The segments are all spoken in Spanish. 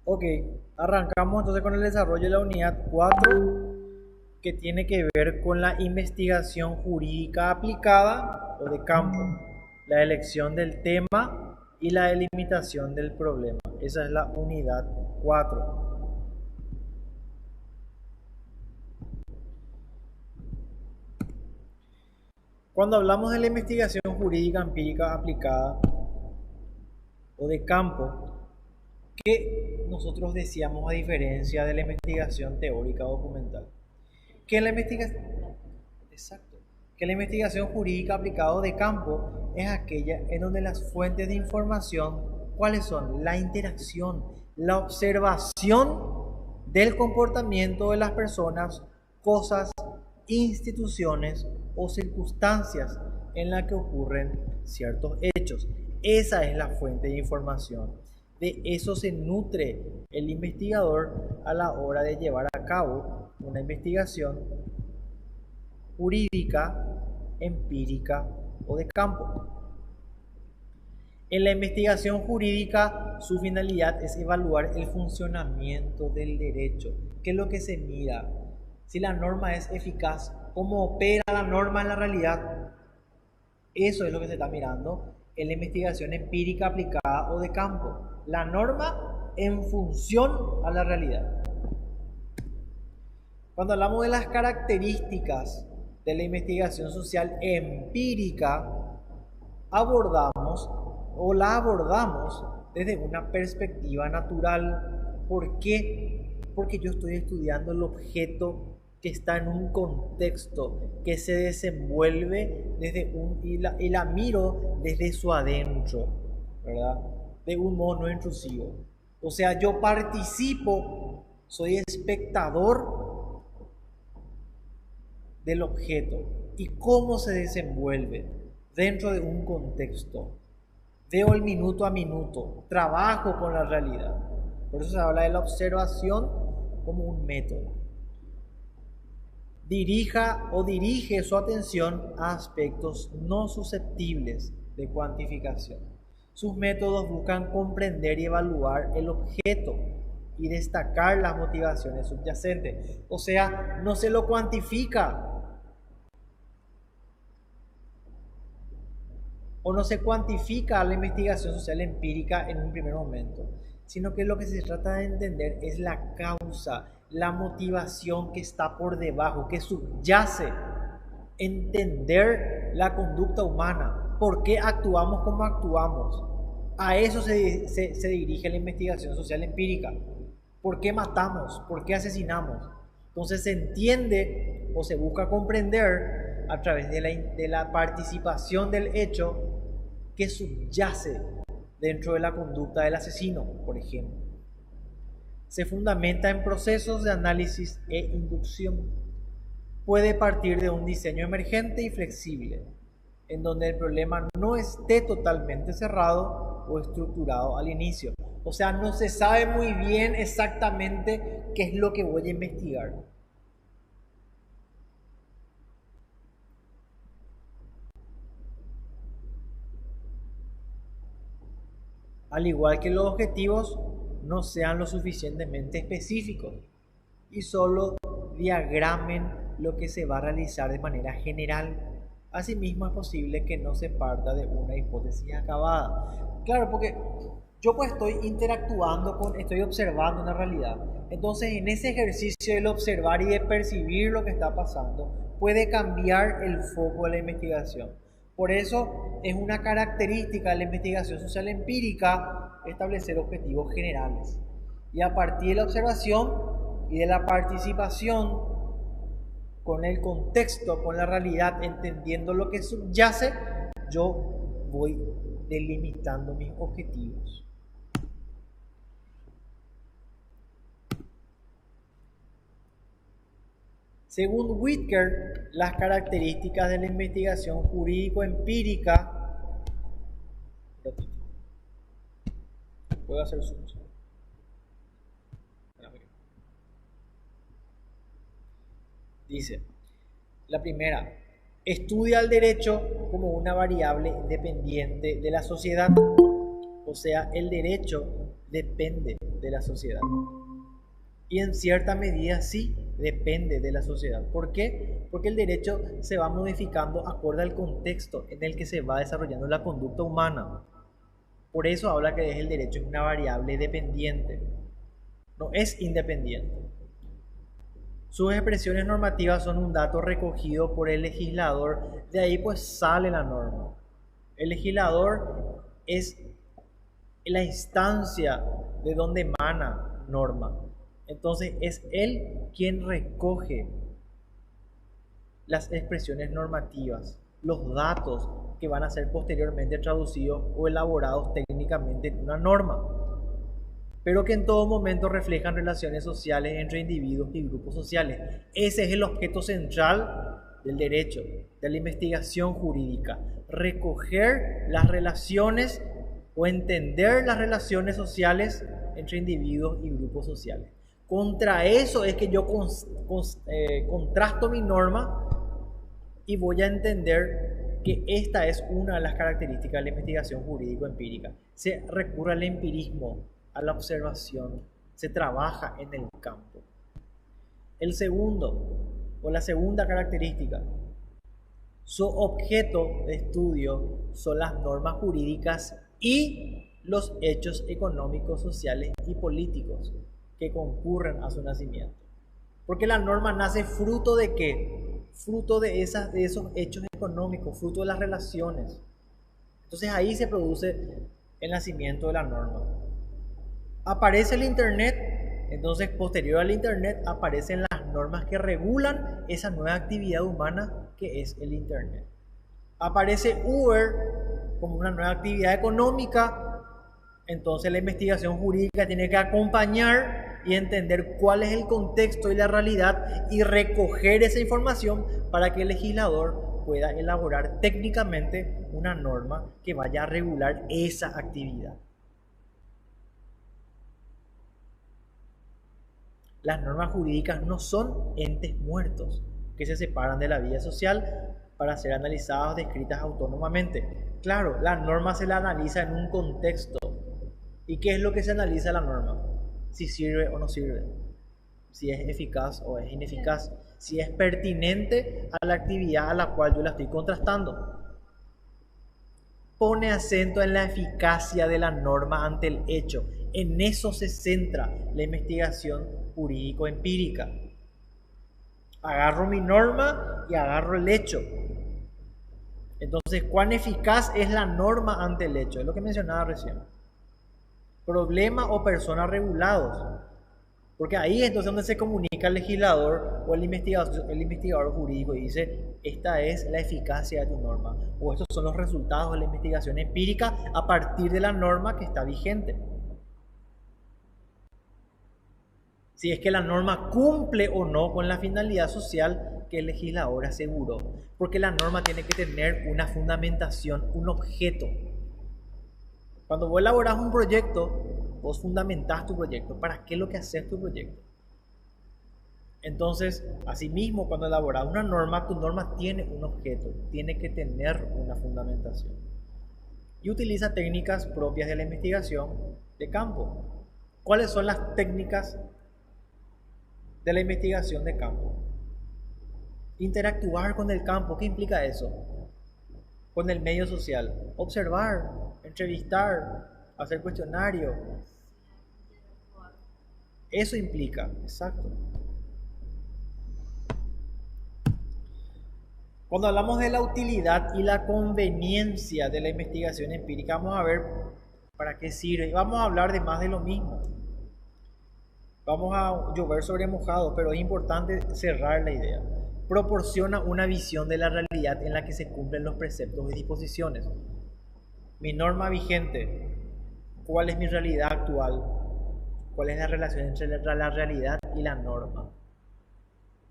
Ok, arrancamos entonces con el desarrollo de la unidad 4, que tiene que ver con la investigación jurídica aplicada o de campo, la elección del tema y la delimitación del problema. Esa es la unidad 4. Cuando hablamos de la investigación jurídica empírica aplicada o de campo, ¿qué nosotros decíamos a diferencia de la investigación teórica documental? Que la investigación, exacto, que la investigación jurídica aplicada de campo es aquella en donde las fuentes de información, ¿cuáles son? La interacción, la observación del comportamiento de las personas, cosas, instituciones o circunstancias en las que ocurren ciertos hechos. Esa es la fuente de información. De eso se nutre el investigador a la hora de llevar a cabo una investigación jurídica, empírica o de campo. En la investigación jurídica, su finalidad es evaluar el funcionamiento del derecho. ¿Qué es lo que se mira? Si la norma es eficaz, cómo opera la norma en la realidad. Eso es lo que se está mirando en la investigación empírica aplicada o de campo. La norma en función a la realidad. Cuando hablamos de las características de la investigación social empírica, abordamos desde una perspectiva natural. ¿Por qué? Porque yo estoy estudiando el objeto que está en un contexto, que se desenvuelve y la miro desde su adentro, ¿verdad? De un modo no intrusivo. O sea, yo participo, soy espectador del objeto y cómo se desenvuelve dentro de un contexto. Veo el minuto a minuto, trabajo con la realidad. Por eso se habla de la observación como un método. Dirige su atención a aspectos no susceptibles de cuantificación. Sus métodos buscan comprender y evaluar el objeto y destacar las motivaciones subyacentes. O sea, no se lo cuantifica o no se cuantifica la investigación social empírica en un primer momento, sino que lo que se trata de entender es la causa, la motivación que está por debajo, que subyace, entender la conducta humana, por qué actuamos como actuamos. A eso se dirige la investigación social empírica. ¿Por qué matamos? ¿Por qué asesinamos? Entonces se entiende o se busca comprender a través de la participación del hecho que subyace dentro de la conducta del asesino, por ejemplo. Se fundamenta en procesos de análisis e inducción. Puede partir de un diseño emergente y flexible, en donde el problema no esté totalmente cerrado o estructurado al inicio. O sea, no se sabe muy bien exactamente qué es lo que voy a investigar. Al igual que los objetivos no sean lo suficientemente específicos y solo diagramen lo que se va a realizar de manera general. Asimismo, es posible que no se parta de una hipótesis acabada. Claro, porque yo pues estoy observando una realidad. Entonces, en ese ejercicio del observar y de percibir lo que está pasando, puede cambiar el foco de la investigación. Por eso es una característica de la investigación social empírica establecer objetivos generales. Y a partir de la observación y de la participación con el contexto, con la realidad, entendiendo lo que subyace, yo voy delimitando mis objetivos. Según Whitaker, las características de la investigación jurídico-empírica. Puedo hacer zoom. Dice, la primera, estudia el derecho como una variable dependiente de la sociedad. O sea, el derecho depende de la sociedad. Y en cierta medida sí depende de la sociedad. ¿Por qué? Porque el derecho se va modificando acorde al contexto en el que se va desarrollando la conducta humana. Por eso habla que el derecho es una variable dependiente, no es independiente. Sus expresiones normativas son un dato recogido por el legislador, de ahí pues sale la norma. El legislador es la instancia de donde emana norma. Entonces es él quien recoge las expresiones normativas, los datos que van a ser posteriormente traducidos o elaborados técnicamente en una norma, pero que en todo momento reflejan relaciones sociales entre individuos y grupos sociales. Ese es el objeto central del derecho, de la investigación jurídica, recoger las relaciones o entender las relaciones sociales entre individuos y grupos sociales. Contra eso es que yo contrasto mi norma y voy a entender que esta es una de las características de la investigación jurídico-empírica. Se recurre al empirismo, a la observación, se trabaja en el campo. El segundo, o la segunda característica, su objeto de estudio son las normas jurídicas y los hechos económicos, sociales y políticos que concurren a su nacimiento. Porque la norma nace fruto de ¿qué? Fruto de esos hechos económicos, fruto de las relaciones. Entonces ahí se produce el nacimiento de la norma. Aparece el Internet, entonces posterior al Internet aparecen las normas que regulan esa nueva actividad humana que es el Internet. Aparece Uber como una nueva actividad económica, entonces la investigación jurídica tiene que acompañar y entender cuál es el contexto y la realidad y recoger esa información para que el legislador pueda elaborar técnicamente una norma que vaya a regular esa actividad. Las normas jurídicas no son entes muertos que se separan de la vida social para ser analizadas o descritas autónomamente. Claro, la norma se la analiza en un contexto. ¿Y qué es lo que se analiza la norma? Si sirve o no sirve, si es eficaz o es ineficaz, si es pertinente a la actividad a la cual yo la estoy contrastando. Pone acento en la eficacia de la norma ante el hecho. En eso se centra la investigación jurídico-empírica. Agarro mi norma y agarro el hecho. Entonces, ¿cuán eficaz es la norma ante el hecho? Es lo que mencionaba recién. Problema o personas regulados. Porque ahí es entonces donde se comunica el legislador o el investigador jurídico y dice, esta es la eficacia de tu norma, o estos son los resultados de la investigación empírica a partir de la norma que está vigente. Si es que la norma cumple o no con la finalidad social que el legislador aseguró. Porque la norma tiene que tener una fundamentación, un objeto. Cuando vos elaborás un proyecto, vos fundamentás tu proyecto. ¿Para qué es lo que haces tu proyecto? Entonces, asimismo, cuando elaborás una norma, tu norma tiene un objeto, tiene que tener una fundamentación. Y utiliza técnicas propias de la investigación de campo. ¿Cuáles son las técnicas de la investigación de campo? Interactuar con el campo. ¿Qué implica eso? Con el medio social. Observar, entrevistar, hacer cuestionario. Eso implica, exacto. Cuando hablamos de la utilidad y la conveniencia de la investigación empírica, vamos a ver para qué sirve. Vamos a hablar de más de lo mismo. Vamos a llover sobre mojado, pero es importante cerrar la idea. Proporciona una visión de la realidad en la que se cumplen los preceptos y disposiciones. Mi norma vigente, ¿cuál es mi realidad actual? ¿Cuál es la relación entre la realidad y la norma?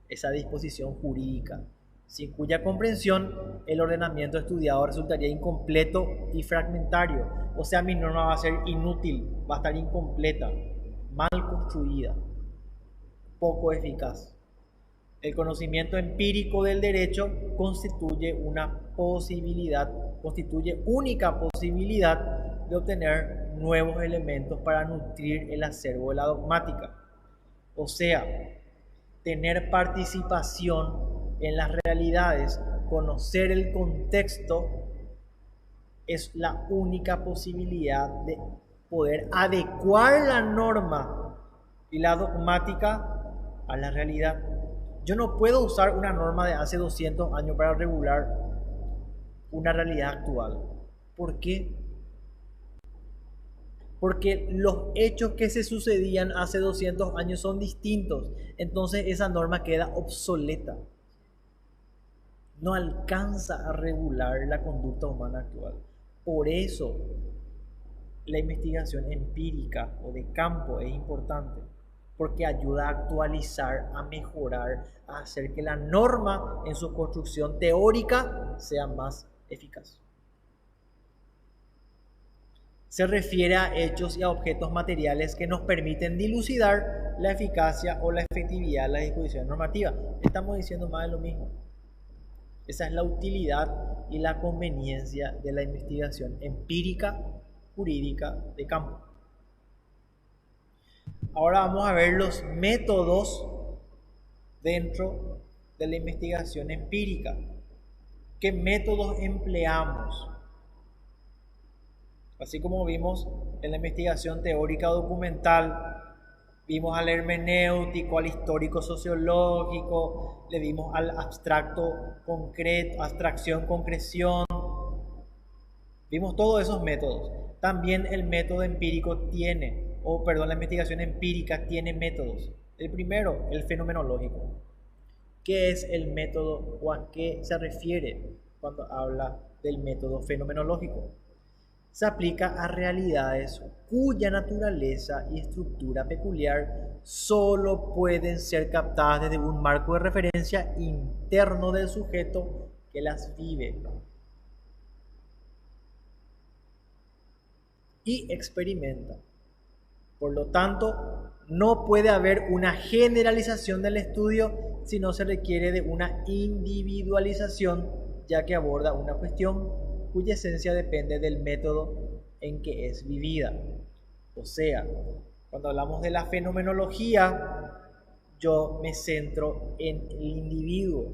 Esa disposición jurídica, sin cuya comprensión el ordenamiento estudiado resultaría incompleto y fragmentario. O sea, mi norma va a ser inútil, va a estar incompleta, mal construida, poco eficaz. El conocimiento empírico del derecho constituye única posibilidad de obtener nuevos elementos para nutrir el acervo de la dogmática. O sea, tener participación en las realidades, conocer el contexto, es la única posibilidad de poder adecuar la norma y la dogmática a la realidad. Yo no puedo usar una norma de hace 200 años para regular una realidad actual. ¿Por qué? Porque los hechos que se sucedían hace 200 años son distintos. Entonces esa norma queda obsoleta. No alcanza a regular la conducta humana actual. Por eso la investigación empírica o de campo es importante, porque ayuda a actualizar, a mejorar, a hacer que la norma en su construcción teórica sea más eficaz. Se refiere a hechos y a objetos materiales que nos permiten dilucidar la eficacia o la efectividad de las disposiciones normativas. Estamos diciendo más de lo mismo. Esa es la utilidad y la conveniencia de la investigación empírica jurídica de campo. Ahora vamos a ver los métodos dentro de la investigación empírica. ¿Qué métodos empleamos? Así como vimos en la investigación teórica documental, vimos al hermenéutico, al histórico sociológico, le vimos al abstracto concreto, abstracción, concreción. Vimos todos esos métodos. También el método empírico la investigación empírica tiene métodos. El primero, el fenomenológico. ¿Qué es el método o a qué se refiere cuando habla del método fenomenológico? Se aplica a realidades cuya naturaleza y estructura peculiar solo pueden ser captadas desde un marco de referencia interno del sujeto que las vive y experimenta. Por lo tanto, no puede haber una generalización del estudio si no se requiere de una individualización, ya que aborda una cuestión cuya esencia depende del método en que es vivida. O sea, cuando hablamos de la fenomenología, yo me centro en el individuo.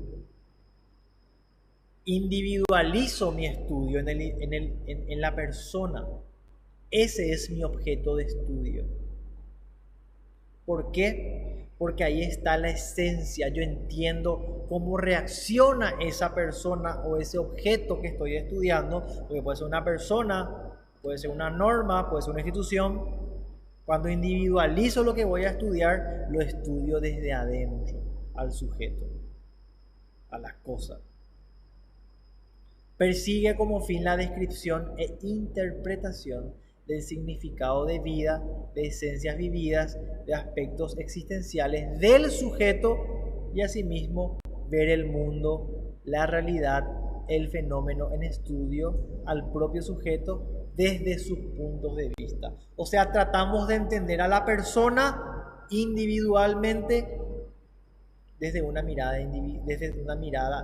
Individualizo mi estudio en la persona. Ese es mi objeto de estudio. ¿Por qué? Porque ahí está la esencia. Yo entiendo cómo reacciona esa persona o ese objeto que estoy estudiando, porque puede ser una persona, puede ser una norma, puede ser una institución. Cuando individualizo lo que voy a estudiar, lo estudio desde adentro, al sujeto, a las cosas. Persigue como fin la descripción e interpretación del significado de vida, de esencias vividas, de aspectos existenciales del sujeto y asimismo ver el mundo, la realidad, el fenómeno en estudio al propio sujeto desde sus puntos de vista. O sea, tratamos de entender a la persona individualmente desde una mirada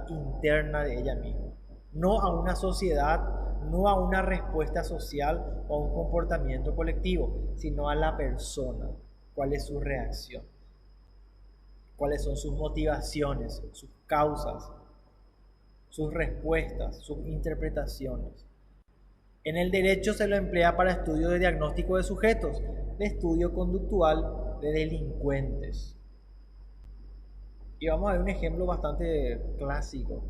interna de ella misma, no a una sociedad, no a una respuesta social o a un comportamiento colectivo, sino a la persona. ¿Cuál es su reacción? ¿Cuáles son sus motivaciones, sus causas, sus respuestas, sus interpretaciones? En el derecho se lo emplea para estudio de diagnóstico de sujetos, de estudio conductual de delincuentes. Y vamos a ver un ejemplo bastante clásico.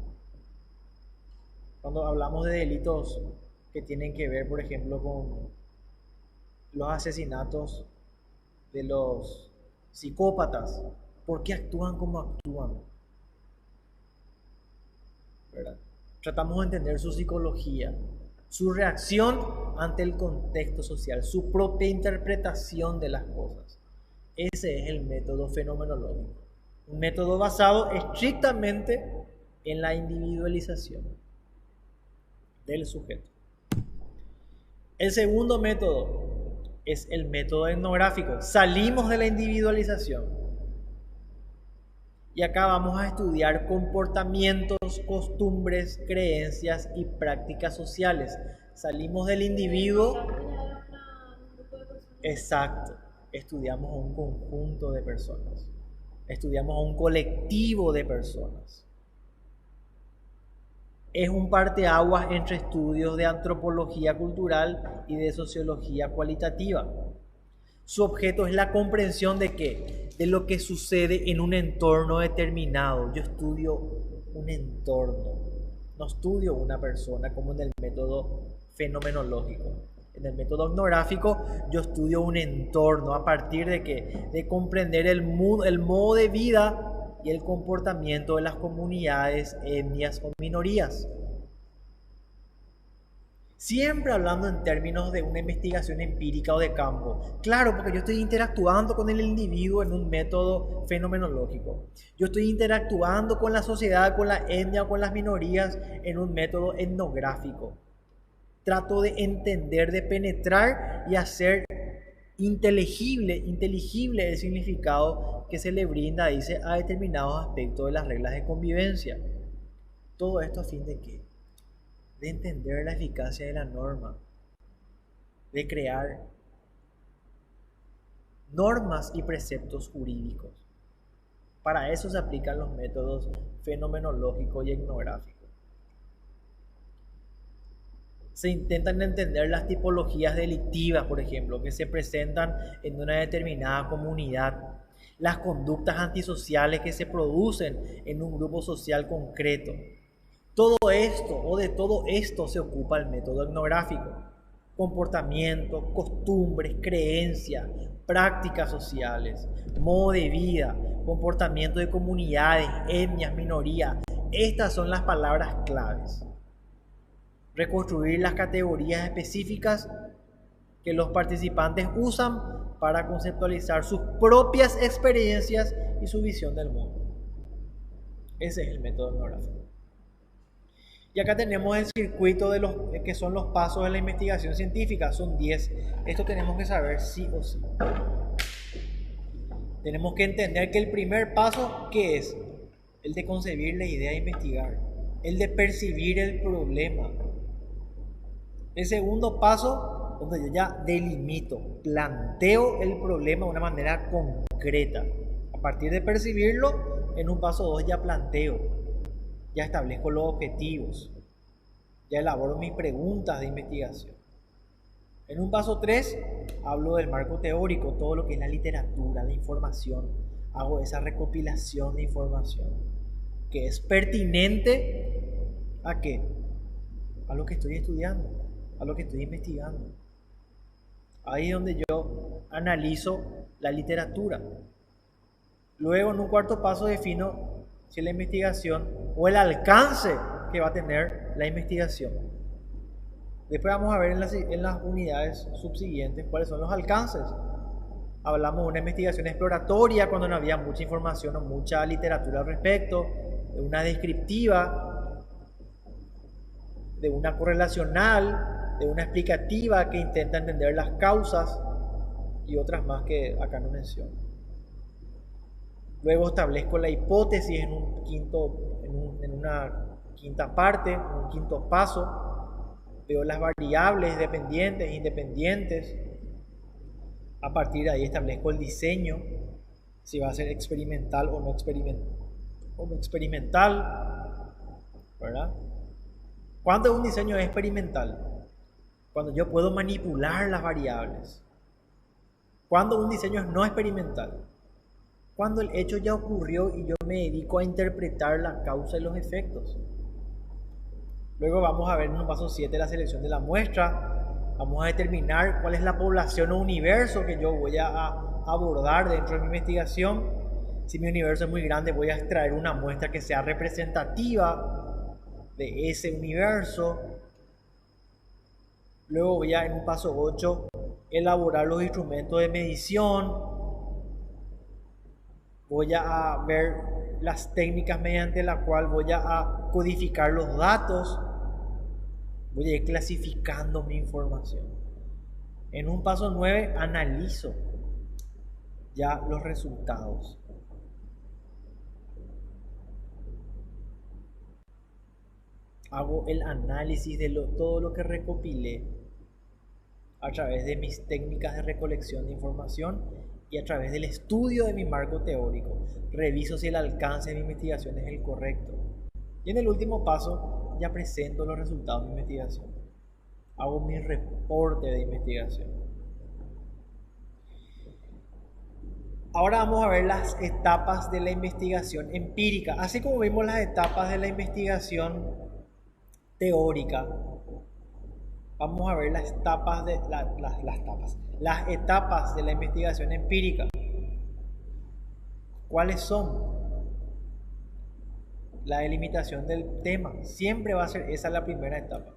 Cuando hablamos de delitos que tienen que ver, por ejemplo, con los asesinatos de los psicópatas, ¿por qué actúan como actúan? ¿Verdad? Tratamos de entender su psicología, su reacción ante el contexto social, su propia interpretación de las cosas. Ese es el método fenomenológico, un método basado estrictamente en la individualización del sujeto. El segundo método es el método etnográfico. Salimos de la individualización y acá vamos a estudiar comportamientos, costumbres, creencias y prácticas sociales. Salimos del individuo Exacto. Estudiamos a un conjunto de personas. Estudiamos a un colectivo de personas. Es un parteaguas entre estudios de antropología cultural y de sociología cualitativa. Su objeto es la comprensión de qué, de lo que sucede en un entorno determinado. Yo estudio un entorno, no estudio una persona como en el método fenomenológico. En el método etnográfico yo estudio un entorno a partir de qué, de comprender el modo de vida y el comportamiento de las comunidades, etnias o minorías. Siempre hablando en términos de una investigación empírica o de campo. Claro, porque yo estoy interactuando con el individuo en un método fenomenológico. Yo estoy interactuando con la sociedad, con la etnia o con las minorías en un método etnográfico. Trato de entender, de penetrar y hacer inteligible el significado que se le brinda, dice, a determinados aspectos de las reglas de convivencia. Todo esto a fin de qué? De entender la eficacia de la norma, de crear normas y preceptos jurídicos. Para eso se aplican los métodos fenomenológicos y etnográficos. Se intentan entender las tipologías delictivas, por ejemplo, que se presentan en una determinada comunidad, las conductas antisociales que se producen en un grupo social concreto. Todo esto, o de todo esto, se ocupa el método etnográfico. Comportamientos, costumbres, creencias, prácticas sociales, modo de vida, comportamiento de comunidades, etnias, minorías. Estas son las palabras claves. Reconstruir las categorías específicas que los participantes usan para conceptualizar sus propias experiencias y su visión del mundo. Ese es el método etnográfico. Y acá tenemos el circuito de los que son los pasos de la investigación científica, son 10. Esto tenemos que saber sí o sí. Tenemos que entender que el primer paso, ¿qué es? El de concebir la idea de investigar, el de percibir el problema. El segundo paso, donde yo ya delimito, planteo el problema de una manera concreta. A partir de percibirlo, en un paso 2 ya planteo, ya establezco los objetivos, ya elaboro mis preguntas de investigación. En un paso 3 hablo del marco teórico, todo lo que es la literatura, la información. Hago esa recopilación de información que es pertinente ¿a qué? A lo que estoy estudiando, a lo que estoy investigando. Ahí es donde yo analizo la literatura. Luego, en un cuarto paso, defino si la investigación o el alcance que va a tener la investigación. Después vamos a ver en las unidades subsiguientes cuáles son los alcances. Hablamos de una investigación exploratoria cuando no había mucha información o mucha literatura al respecto, de una descriptiva, de una correlacional, de una explicativa que intenta entender las causas y otras más que acá no menciono. Luego establezco la hipótesis en una quinta parte, en un quinto paso. Veo las variables dependientes e independientes. A partir de ahí establezco el diseño, si va a ser experimental o no experimental, ¿verdad? ¿Cuándo un diseño es experimental? Cuando yo puedo manipular las variables. ¿Cuándo un diseño es no experimental? Cuando el hecho ya ocurrió y yo me dedico a interpretar la causa y los efectos. Luego vamos a ver en un paso 7 la selección de la muestra. Vamos a determinar cuál es la población o universo que yo voy a abordar dentro de mi investigación. Si mi universo es muy grande, voy a extraer una muestra que sea representativa de ese universo. Luego voy a, en un paso 8, elaborar los instrumentos de medición. Voy a ver las técnicas mediante las cuales voy a codificar los datos. Voy a ir clasificando mi información. En un paso 9 analizo ya los resultados. Hago el análisis de todo lo que recopilé. a través de mis técnicas de recolección de información y a través del estudio de mi marco teórico. Reviso si el alcance de mi investigación es el correcto. Y en el último paso, ya presento los resultados de mi investigación. Hago mi reporte de investigación. Ahora vamos a ver las etapas de la investigación empírica. Así como vimos las etapas de la investigación teórica, vamos a ver las etapas de la investigación empírica. ¿Cuáles son? La delimitación del tema. Siempre va a ser esa la primera etapa.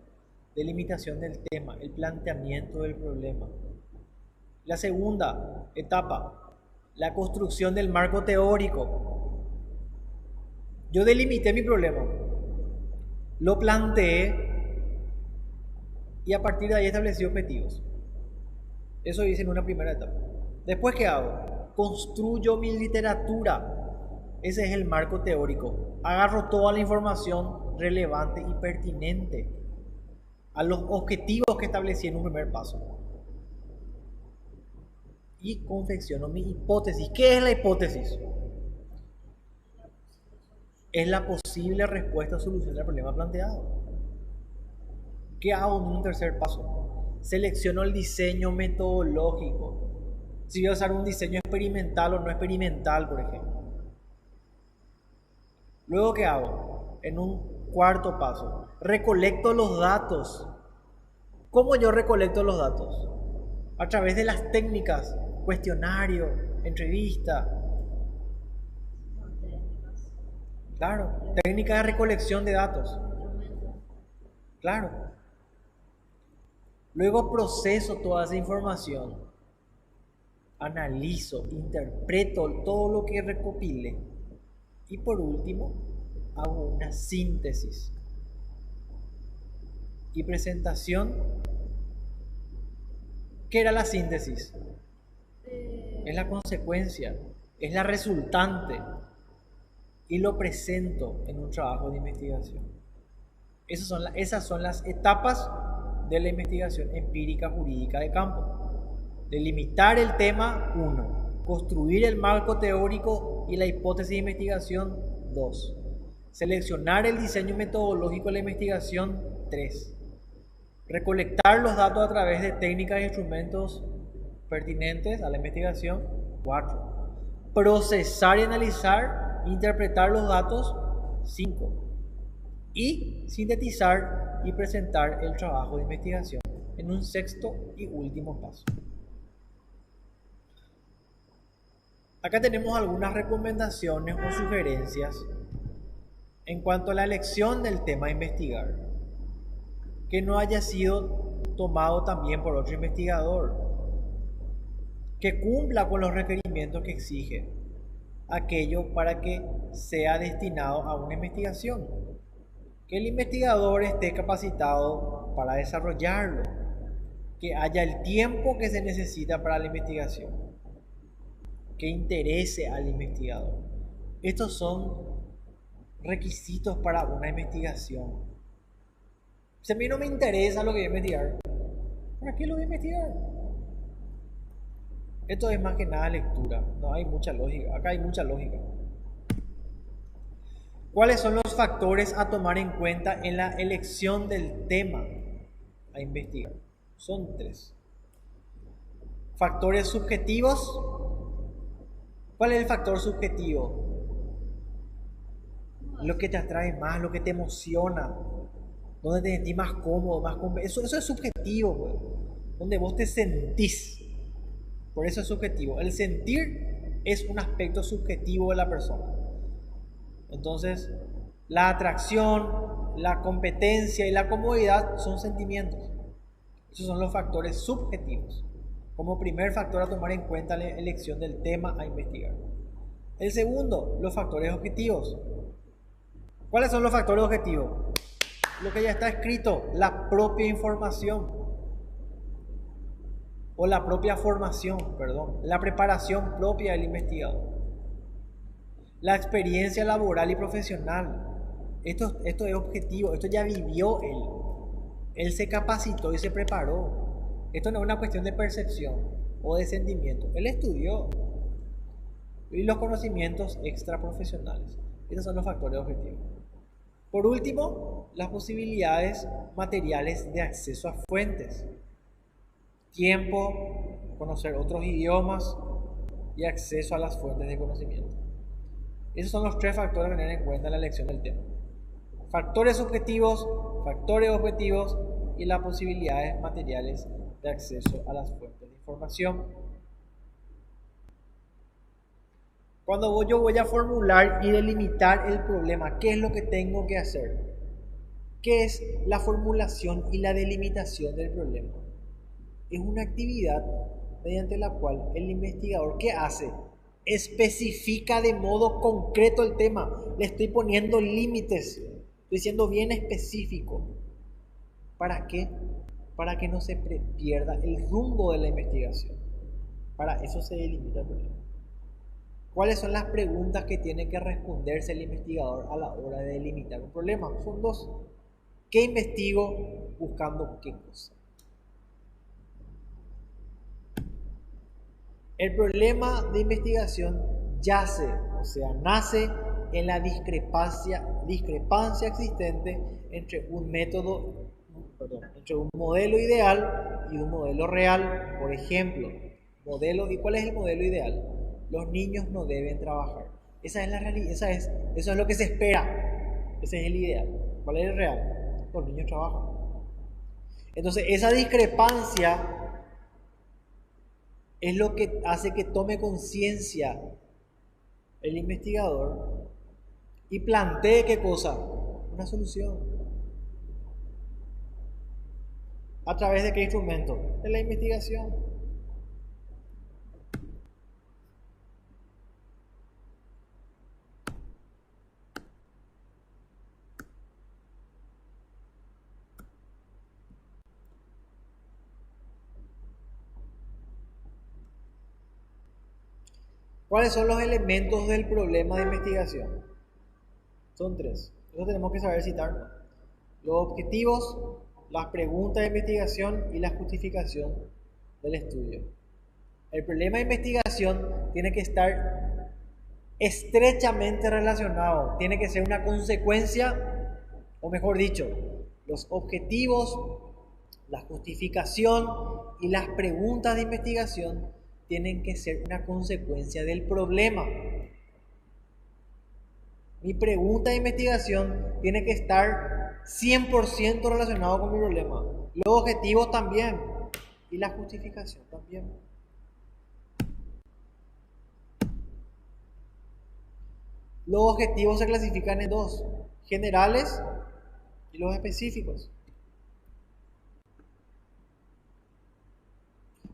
Delimitación del tema, el planteamiento del problema. La segunda etapa, la construcción del marco teórico. Yo delimité mi problema, lo planteé y a partir de ahí establecí objetivos. Eso hice en una primera etapa. Después, ¿qué hago? Construyo mi literatura. Ese es el marco teórico. Agarro toda la información relevante y pertinente a los objetivos que establecí en un primer paso. Y confecciono mi hipótesis. ¿Qué es la hipótesis? Es la posible respuesta o solución del problema planteado. ¿Qué hago en un tercer paso? Selecciono el diseño metodológico. Si voy a usar un diseño experimental o no experimental, por ejemplo. Luego, ¿qué hago? En un cuarto paso, recolecto los datos. ¿Cómo yo recolecto los datos? A través de las técnicas, cuestionario, entrevista. Claro, técnica de recolección de datos. Claro. Luego proceso toda esa información. Analizo, interpreto todo lo que recopilé. Y por último, hago una síntesis y presentación. ¿Qué era la síntesis? Es la consecuencia, es la resultante y lo presento en un trabajo de investigación. Esas son las etapas de la investigación empírica jurídica de campo. Delimitar el tema, 1. Construir el marco teórico y la hipótesis de investigación, 2. Seleccionar el diseño metodológico de la investigación, 3. Recolectar los datos a través de técnicas e instrumentos pertinentes a la investigación, 4. Procesar y analizar, interpretar los datos, 5. Y sintetizar y presentar el trabajo de investigación en un sexto y último paso. Acá tenemos algunas recomendaciones o sugerencias en cuanto a la elección del tema a investigar, que no haya sido tomado también por otro investigador, que cumpla con los requerimientos que exige aquello para que sea destinado a una investigación, que el investigador esté capacitado para desarrollarlo, que haya el tiempo que se necesita para la investigación, que interese al investigador. Estos son requisitos para una investigación. Si a mí no me interesa lo que voy a investigar, ¿para qué lo voy a investigar? Esto es más que nada lectura, no hay mucha lógica, acá hay mucha lógica. ¿Cuáles son los factores a tomar en cuenta en la elección del tema a investigar? Son 3. Factores subjetivos. ¿Cuál es el factor subjetivo? Lo que te atrae más, lo que te emociona, donde te sentís más cómodo, más convencido. Eso es subjetivo, pues. Donde vos te sentís. Por eso es subjetivo. El sentir es un aspecto subjetivo de la persona. Entonces, la atracción, la competencia y la comodidad son sentimientos. Esos son los factores subjetivos. Como primer factor a tomar en cuenta la elección del tema a investigar. El segundo, los factores objetivos. ¿Cuáles son los factores objetivos? Lo que ya está escrito, la propia información. O la propia formación, la preparación propia del investigador. La experiencia laboral y profesional. Esto es objetivo, esto ya vivió él. Él se capacitó y se preparó. Esto no es una cuestión de percepción o de sentimiento. Él estudió y los conocimientos extraprofesionales. Esos son los factores objetivos. Por último, las posibilidades materiales de acceso a fuentes. Tiempo, conocer otros idiomas y acceso a las fuentes de conocimiento. Esos son los tres factores a tener en cuenta en la elección del tema. Factores subjetivos, factores objetivos y las posibilidades materiales de acceso a las fuentes de información. Cuando yo voy a formular y delimitar el problema, ¿qué es lo que tengo que hacer? ¿Qué es la formulación y la delimitación del problema? Es una actividad mediante la cual el investigador, ¿qué hace? Especifica de modo concreto el tema. Le estoy poniendo límites, estoy siendo bien específico. ¿Para qué? Para que no se pierda el rumbo de la investigación. Para eso se delimita el problema. ¿Cuáles son las preguntas que tiene que responderse el investigador a la hora de delimitar un problema? Son dos. ¿Qué investigo buscando qué cosa? El problema de investigación yace, o sea, nace en la discrepancia existente entre un modelo ideal y un modelo real. Por ejemplo, ¿y cuál es el modelo ideal? Los niños no deben trabajar. Esa es la realidad, eso es lo que se espera. Ese es el ideal. ¿Cuál es el real? Los niños trabajan. Entonces, esa discrepancia es lo que hace que tome conciencia el investigador y plantee ¿qué cosa? Una solución. ¿A través de qué instrumento? De la investigación. ¿Cuáles son los elementos del problema de investigación? Son tres. Eso tenemos que saber citarnos. Los objetivos, las preguntas de investigación y la justificación del estudio. El problema de investigación tiene que estar estrechamente relacionado, tiene que ser una consecuencia, o mejor dicho, los objetivos, la justificación y las preguntas de investigación tienen que ser una consecuencia del problema. Mi pregunta de investigación tiene que estar 100% relacionado con mi problema. Los objetivos también y la justificación también. Los objetivos se clasifican en dos: generales y los específicos.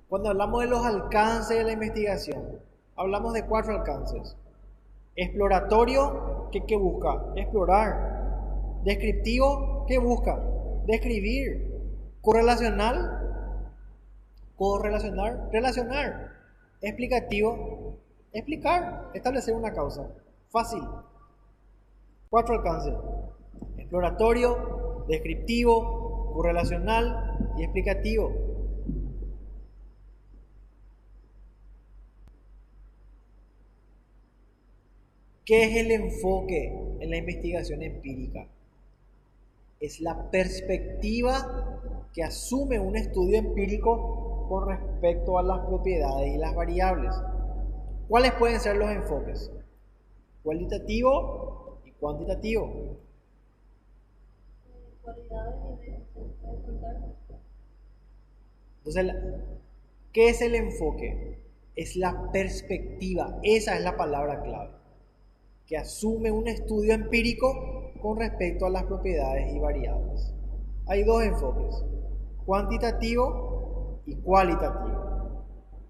Cuando hablamos de los alcances de la investigación, hablamos de 4 alcances. Exploratorio, ¿qué busca? Explorar. Descriptivo, ¿qué busca? Describir. Correlacional, relacionar. Explicativo, explicar, establecer una causa. Fácil. 4 alcances: exploratorio, descriptivo, correlacional y explicativo. ¿Qué es el enfoque en la investigación empírica? Es la perspectiva que asume un estudio empírico con respecto a las propiedades y las variables. ¿Cuáles pueden ser los enfoques? Cualitativo y cuantitativo. Entonces, ¿qué es el enfoque? Es la perspectiva, esa es la palabra clave, que asume un estudio empírico con respecto a las propiedades y variables. Hay 2 enfoques: cuantitativo y cualitativo.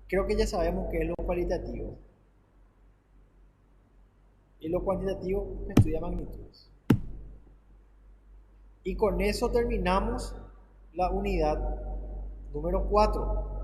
Creo que ya sabemos qué es lo cualitativo. Y lo cuantitativo estudia magnitudes. Y con eso terminamos la unidad número 4.